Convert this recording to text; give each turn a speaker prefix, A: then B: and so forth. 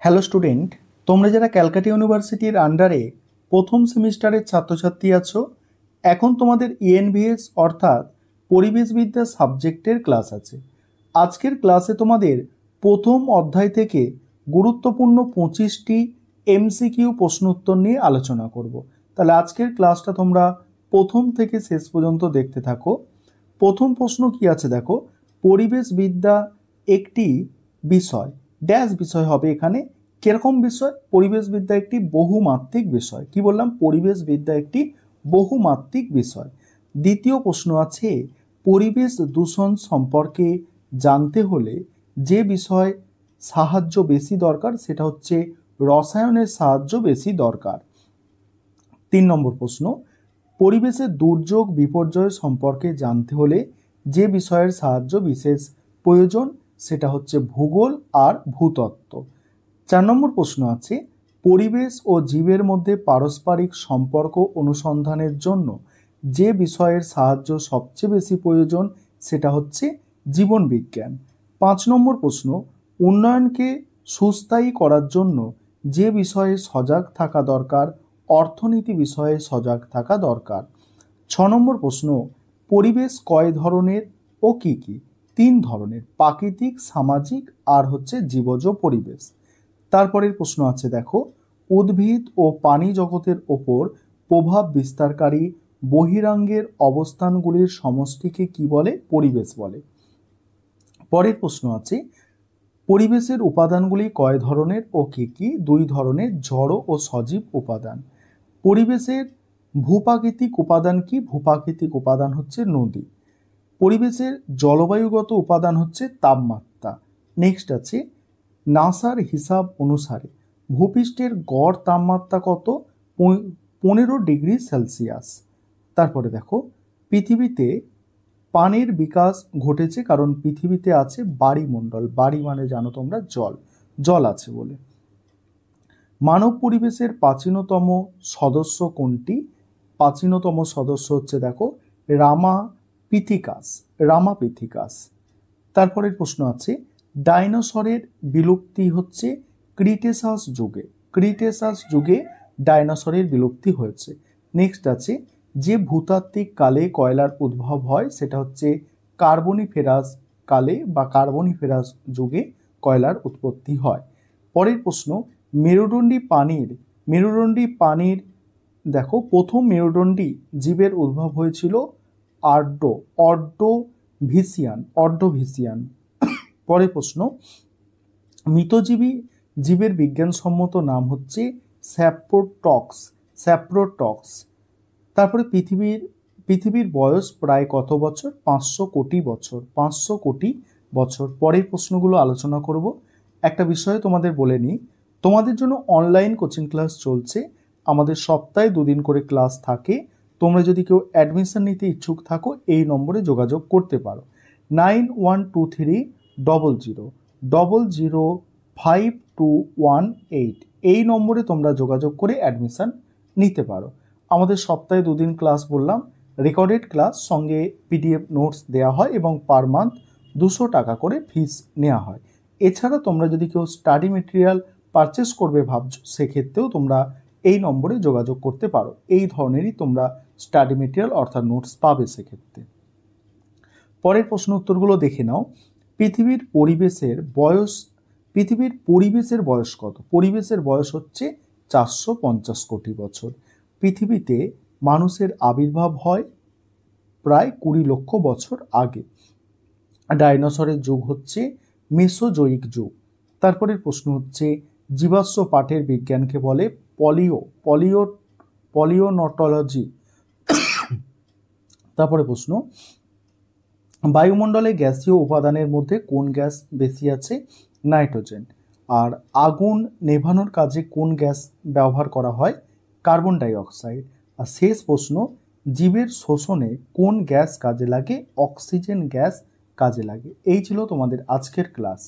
A: Hello student, তোমরা যারা ক্যালকাটা ইউনিভার্সিটির আন্ডারে প্রথম সেমিস্টারের ছাত্রছাত্রী আছো, এখন তোমাদের ইএনভিএস অর্থাৎ পরিবেশবিদ্যা সাবজেক্টের ক্লাস আছে। আজকের ক্লাসে তোমাদের প্রথম অধ্যায় থেকে গুরুত্বপূর্ণ 25টি এমসিকিউ প্রশ্ন উত্তর নিয়ে আলোচনা করব। তাহলে আজকের ক্লাসটা তোমরা প্রথম থেকে শেষ পর্যন্ত দেখতে থাকো। প্রথম প্রশ্ন কি আছে দেখো, পরিবেশবিদ্যা একটি বিষয়, ড্যাশ বিষয় হবে এখানে। কিরকম বিষয়? পরিবেশবিদ্যা একটি বহুমাত্রিক বিষয়। কি বললাম? পরিবেশবিদ্যা একটি বহুমাত্রিক বিষয়। দ্বিতীয় প্রশ্ন আছে, পরিবেশ দূষণ সম্পর্কে জানতে হলে যে বিষয় সাহায্য বেশি দরকার সেটা হচ্ছে রসায়নের সাহায্য বেশি দরকার। 3 নম্বর প্রশ্ন, পরিবেশের দুর্যোগ বিপর্যয় সম্পর্কে জানতে হলে যে বিষয়ের সাহায্য বিশেষ প্রয়োজন সেটা হচ্ছে ভূগোল আর ভূতত্ত্ব। 4 নম্বর প্রশ্ন আছে, পরিবেশ ও জীবের মধ্যে পারস্পরিক সম্পর্ক অনুসন্ধানের জন্য যে বিষয়ের সাহায্য সবচেয়ে বেশি প্রয়োজন সেটা হচ্ছে জীবন বিজ্ঞান। 5 নম্বর প্রশ্ন, উন্নয়নকে সুস্থায়ী করার জন্য যে বিষয়ে সজাগ থাকা দরকার অর্থনীতি বিষয়ে সজাগ থাকা দরকার। 6 নম্বর প্রশ্ন, পরিবেশ কয় ধরনের ও কি কি? 3 ধরনের, প্রাকৃতিক, সামাজিক আর হচ্ছে জীবজ পরিবেশ। তারপরের প্রশ্ন আছে দেখো, উদ্ভিদ ও প্রাণী জগতের ওপর প্রভাব বিস্তারকারী বহিরাঙ্গের অবস্থানগুলির সমষ্টিকে কি বলে? পরিবেশ বলে। পরের প্রশ্ন আছে, পরিবেশের উপাদানগুলি কয় ধরনের ও কি কি? 2 ধরনের, জড় ও সজীব উপাদান। পরিবেশের ভূপ্রাকৃতিক উপাদান কি? ভূপ্রাকৃতিক উপাদান হচ্ছে নদী। পরিবেশের জলবায়ুগত উপাদান হচ্ছে তাপমাত্রা। নেক্সট আছে, নাসার হিসাব অনুসারে ভূপৃষ্ঠের গড় তাপমাত্রা কত? 15 ডিগ্রি সেলসিয়াস। তারপরে দেখো, পৃথিবীতে পানির বিকাশ ঘটেছে কারণ পৃথিবীতে আছে বায়ুমণ্ডল। বায়ু মানে জানো তোমরা জল, জল আছে বলে। মানব পরিবেশের প্রাচীনতম সদস্য কোনটি? প্রাচীনতম সদস্য হচ্ছে দেখো রামাপিথিকাস, রামাপিথিকাস। তারপরের প্রশ্ন আছে, ডাইনোসরের বিলুপ্তি হচ্ছে ক্রিটেসাস যুগে। ক্রিটেসাস যুগে ডাইনোসরের বিলুপ্তি হয়েছে। নেক্সট আছে, যে ভূতাত্ত্বিক কালে কয়লার উদ্ভব হয় সেটা হচ্ছে কার্বনিফেরাস কালে বা কার্বনিফেরাস যুগে কয়লার উৎপত্তি হয়। পরের প্রশ্ন, মেরুদণ্ডী প্রাণীর দেখো প্রথম মেরুদণ্ডী জীবের উদ্ভব হয়েছিল অর্ডোভিসিয়ান। পরের প্রশ্ন, মৃতজীবী জীবের বিজ্ঞানসম্মত নাম হচ্ছে স্যাপ্রোটক্স। তারপরে পৃথিবীর বয়স প্রায় কত বছর? 500 কোটি বছর। 500 কোটি বছর। পরের প্রশ্নগুলো আলোচনা করব। একটা বিষয় তোমাদের বলে নিই, তোমাদের জন্য অনলাইন কোচিং ক্লাস চলছে। আমাদের সপ্তাহে 2 দিন করে ক্লাস থাকে। তোমরা যদি কেউ অ্যাডমিশন নিতে ইচ্ছুক থাকো এই নম্বরে যোগাযোগ করতে পারো, 912300005218। এই নম্বরে তোমরা যোগাযোগ করে অ্যাডমিশন নিতে পারো। আমাদের সপ্তাহে 2 দিন ক্লাস বললাম, রেকর্ডেড ক্লাস সঙ্গে পিডিএফ নোটস দেওয়া হয় এবং পার মান্থ 200 টাকা করে ফিস নেওয়া হয়। এছাড়া তোমরা যদি কেউ স্টাডি মেটেরিয়াল পারচেস করবে ভাবছো সেক্ষেত্রেও তোমরা এই নম্বরে যোগাযোগ করতে পারো। এই ধরনেরই তোমরা স্টাডি মেটেরিয়াল অর্থাৎ নোটস পাবে সেক্ষেত্রে। পরের প্রশ্ন উত্তরগুলো দেখে নাও। পৃথিবীর পরিবেশের বয়স কত? পরিবেশের বয়স হচ্ছে 450 কোটি বছর। পৃথিবীতে মানুষের আবির্ভাব হয় প্রায় 20 লক্ষ বছর আগে। ডাইনোসরের যুগ হচ্ছে মেসোজোয়িক যুগ। তারপরের প্রশ্ন হচ্ছে, জীবাশ্ম পাঠের বিজ্ঞানকে বলে পলিওনটলজি। তারপরে প্রশ্ন, বায়ুমণ্ডলে গ্যাসীয় উপাদানের মধ্যে কোন গ্যাস বেশি আছে? নাইট্রোজেন। আর আগুন নেভানোর কাজে কোন গ্যাস ব্যবহার করা হয়? Carbon die oxide. আর শেষ প্রশ্ন, জীবের শোষণে কোন গ্যাস কাজে লাগে? অক্সিজেন গ্যাস কাজে লাগে। এই ছিল তোমাদের আজকের ক্লাস।